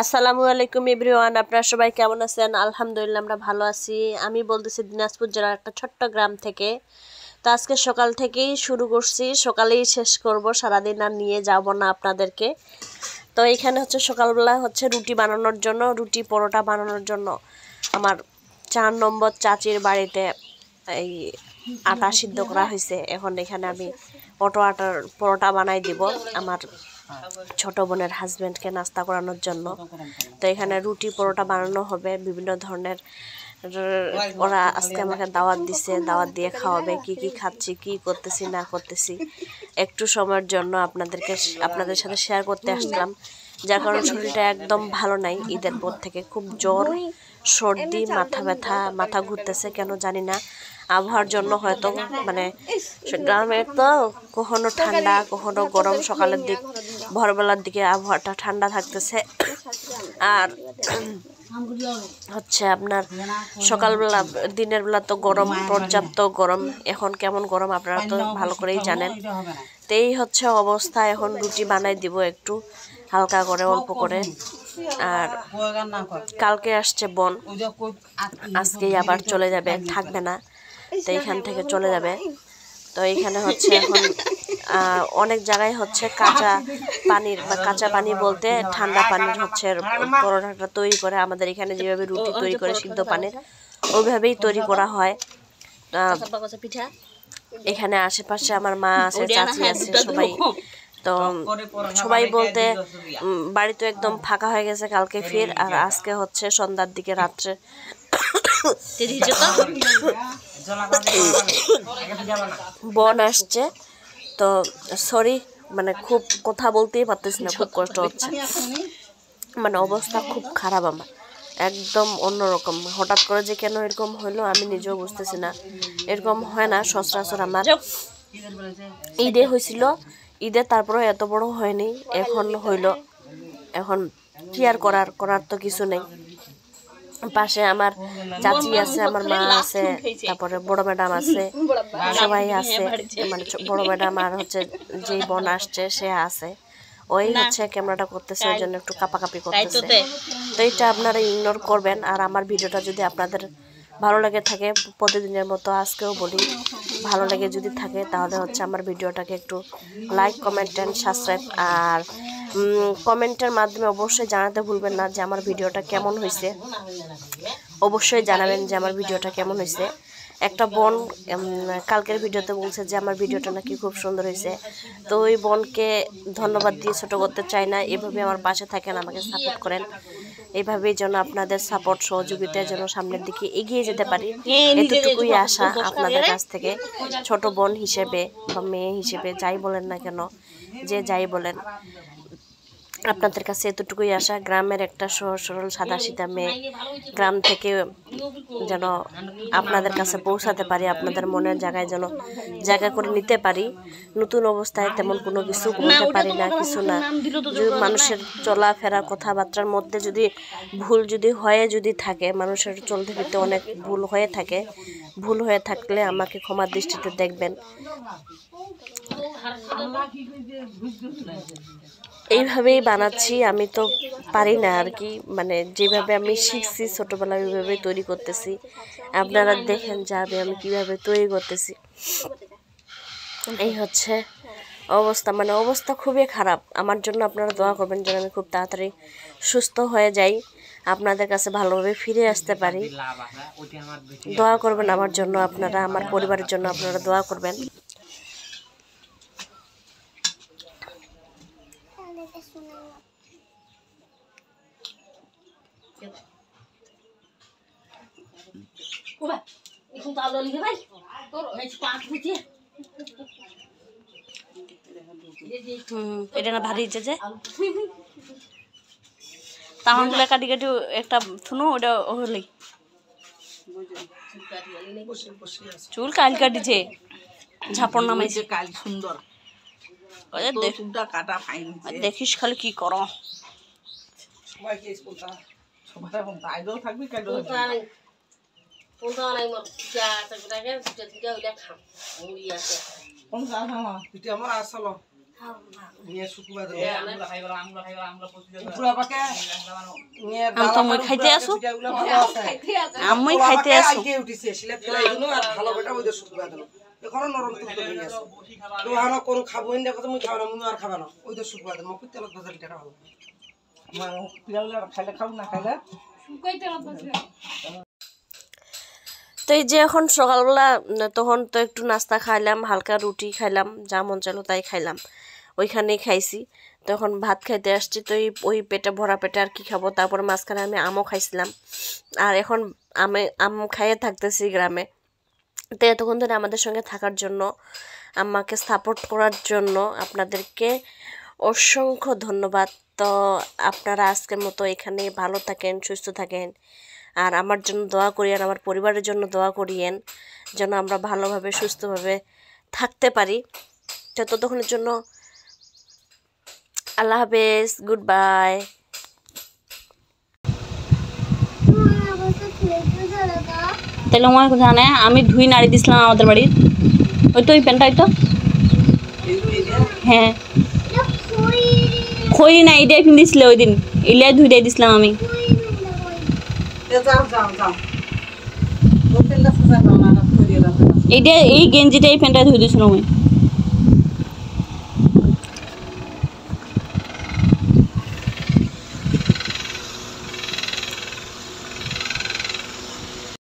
আসসালামু আলাইকুম এভরিওয়ান, আপনারা সবাই কেমন আছেন? আলহামদুলিল্লাহ আমরা ভালো আছি। আমি বলতেছি দিনাজপুর জেলার একটা ছোট্ট গ্রাম থেকে। তো আজকে সকাল থেকেই শুরু করছি, সকালেই শেষ করব, সারাদিন আর নিয়ে যাব না আপনাদেরকে। তো এইখানে হচ্ছে সকালবেলা হচ্ছে রুটি বানানোর জন্য, রুটি পরোটা বানানোর জন্য আমার 4 নম্বর চাচির বাড়িতে এই আটা সিদ্ধ করা হয়েছে। এখন এখানে আমি আটার পরোটা বানাই দিব আমার ছোট বোনের হাজবেন্ডকে নাস্তা করানোর জন্য। তো এখানে রুটি পরোটা বানানো হবে বিভিন্ন ধরনের। ওরা আজকে আমাকে দাওয়াত দিছে, দাওয়াত দিয়ে খাওয়াবে। কি কি খাচ্ছি, কি করতেছি না করতেছি একটু সময়ের জন্য আপনাদের সাথে শেয়ার করতে আসলাম। যার কারণে শরীরটা একদম ভালো নাই। ঈদের পর থেকে খুব জ্বর, সর্দি, মাথা ব্যথা, মাথা ঘুরতেছে কেন জানি না। আবহাওয়ার জন্য হয়তো, মানে গ্রামে তো কখনো ঠান্ডা কখনো গরম, সকালের দিক ভোরবেলার দিকে আবহাওয়াটা ঠান্ডা থাকতেছে, আর হচ্ছে আপনার সকালবেলা দিনের বেলা তো গরম, পর্যাপ্ত গরম। এখন কেমন গরম আপনারা তো ভালো করেই জানেন। তো এই হচ্ছে অবস্থা। এখন রুটি বানাই দিব একটু হালকা করে, অল্প করে। আর কালকে আসছে বোন, আজকেই আবার চলে যাবে, থাকবে না। তো এইখান থেকে চলে যাবে। তো এইখানে হচ্ছে এখন অনেক জায়গায় হচ্ছে কাঁচা পানির, বা কাঁচা পানি বলতে ঠান্ডা পানির হচ্ছে পরোটাটা তৈরি করে। আমাদের এখানে যেভাবে রুটি তৈরি করে সিদ্ধ পানির, ওইভাবেই তৈরি করা হয়। এখানে আশেপাশে আমার মা আছে, চাচি আছে, সবাই। তো সবাই বলতে বাড়ি তো একদম ফাঁকা হয়ে গেছে কালকে ফির। আর আজকে হচ্ছে সন্ধ্যার দিকে, রাত্রে বোন আসছে। তো সরি, মানে খুব কথা বলতেই পারতেছি না, খুব কষ্ট হচ্ছে, মানে অবস্থা খুব খারাপ আমার, একদম অন্যরকম। হঠাৎ করে যে কেন এরকম হইলো আমি নিজেও বুঝতেছি না। এরকম হয় না সচরাচর। আমার ঈদে হয়েছিল, ঈদে তারপরে এত বড় হয়নি, এখন হইল। এখন কি আর করার তো কিছু নেই। পাশে আমার চাচি আছে, আমার মা আছে, তারপরে বড় ম্যাডাম আছে, সবাই আছে। মানে বড় ম্যাডাম আর হচ্ছে যেই বোন আসছে সে আছে। ওই হচ্ছে ক্যামেরাটা করতেছে, ওই জন্য একটু কাপাকাপি করতেছে। তো এটা আপনারা ইগনোর করবেন। আর আমার ভিডিওটা যদি আপনাদের ভালো লেগে থাকে, প্রতিদিনের মতো আজকেও বলি, ভালো লেগে যদি থাকে তাহলে হচ্ছে আমার ভিডিওটাকে একটু লাইক, কমেন্ট অ্যান্ড সাবস্ক্রাইব, আর কমেন্টের মাধ্যমে অবশ্যই জানাতে ভুলবেন না যে আমার ভিডিওটা কেমন হয়েছে। অবশ্যই জানাবেন যে আমার ভিডিওটা কেমন হয়েছে। একটা বোন কালকের ভিডিওতে বলছে যে আমার ভিডিওটা নাকি খুব সুন্দর হয়েছে। তো ওই বোনকে ধন্যবাদ দিয়ে ছোটো করতে চাই না। এভাবে আমার পাশে থাকেন, আমাকে সাপোর্ট করেন। এইভাবেই যেন আপনাদের সাপোর্ট সহযোগিতায় যেন সামনের দিকে এগিয়ে যেতে পারি, এতটুকুই আশা আপনাদের কাছ থেকে। ছোট বোন হিসেবে বা মেয়ে হিসেবে যাই বলেন না কেন, যে যাই বলেন, আপনাদের কাছে এতটুকুই আশা। গ্রামের একটা সহজ সরল সাদাসিধা মেয়ে, গ্রাম থেকে যেন আপনাদের কাছে পৌঁছাতে পারি, আপনাদের মনের জায়গায় যেন জায়গা করে নিতে পারি। নতুন অবস্থায় তেমন কোনো কিছু বলতে পারি না, কিছু না। যদি মানুষের চলাফেরা কথাবার্তার মধ্যে যদি ভুল যদি থাকে, মানুষের চলতে ফিরতে অনেক ভুল হয়ে থাকে, ভুল হয়ে থাকলে আমাকে ক্ষমার দৃষ্টিতে দেখবেন। এইভাবেই বানাচ্ছি, আমি তো পারি না আর কি, মানে যেভাবে আমি শিখছি ছোটোবেলায় ওইভাবেই তৈরি করতেছি। আপনারা দেখেন যাবে আমি কিভাবে তৈরি করতেছি। এই হচ্ছে অবস্থা, মানে অবস্থা খুবই খারাপ। আমার জন্য আপনারা দোয়া করবেন যেন আমি খুব তাড়াতাড়ি সুস্থ হয়ে যাই, আপনাদের কাছে ভালোভাবে ফিরে আসতে পারি। দোয়া করবেন আমার জন্য আপনারা, আমার পরিবারের জন্য আপনারা দোয়া করবেন। এটা না ভারী যে তামাগুলা কাটি কাটি একটা শুনো, ওটা হলেই চুল কাল কাটিছে, ঝাপড় নামাইছে কাল সুন্দর। দেখিস খালি কি কর। নিয়ে শুকুবা দাও আমরা পাকে নিয়ে তো মই খাইতে আসো আমি খাইতে আসো আইতে উঠিছে সিলে ফেলাই দিনো আর ভালো বেটা ওই শুকুবা দাও এখন নরম তো হয়ে গেছে তো আর কোন খাবো না কথা মই খাবো না মই আর খাবো না ওই তো শুকুবা দাও মকু তেল বাজার টাকা ভালো মা পিয়ালা খাইলে খাও না খাইলে শুকাই তেল বাজার। তো এই যে এখন সকালবেলা তখন তো একটু নাস্তা খাইলাম, হালকা রুটি খাইলাম, যা মন চাইলো তাই খাইলাম, ওইখানেই খাইছি। তখন ভাত খাইতে আসছি, তো ওই পেটে ভরা পেটে আর কি খাবো। তারপর মাঝখানে আমি আমও খাইছিলাম, আর এখন আম খাইয়ে থাকতেছি গ্রামে। তো এতক্ষণ ধরে আমাদের সঙ্গে থাকার জন্য, আমাকে সাপোর্ট করার জন্য আপনাদেরকে অসংখ্য ধন্যবাদ। তো আপনারা আজকের মতো এখানে ভালো থাকেন, সুস্থ থাকেন, আর আমার জন্য দোয়া করিয়েন, আমার পরিবারের জন্য দোয়া করিয়েন, যেন আমরা ভালোভাবে সুস্থভাবে থাকতে পারি। তো ততক্ষণের জন্য আল্লাহ হাফেজ, গুড বাই। তাহলে আমার জানে আমি ধুই নাড়ি দিছিলাম আমাদের বাড়ির, ওই তো ওই প্যান্টটা, ওই তো হ্যাঁ খই না এটাই পিন্ধিছিল ওই দিন, এলিয়াই ধুই দিয়ে দিছিলাম আমি। এইটা এই গেঞ্জিটা এই প্যান্টটা ধুই দিয়েছিলাম আমি।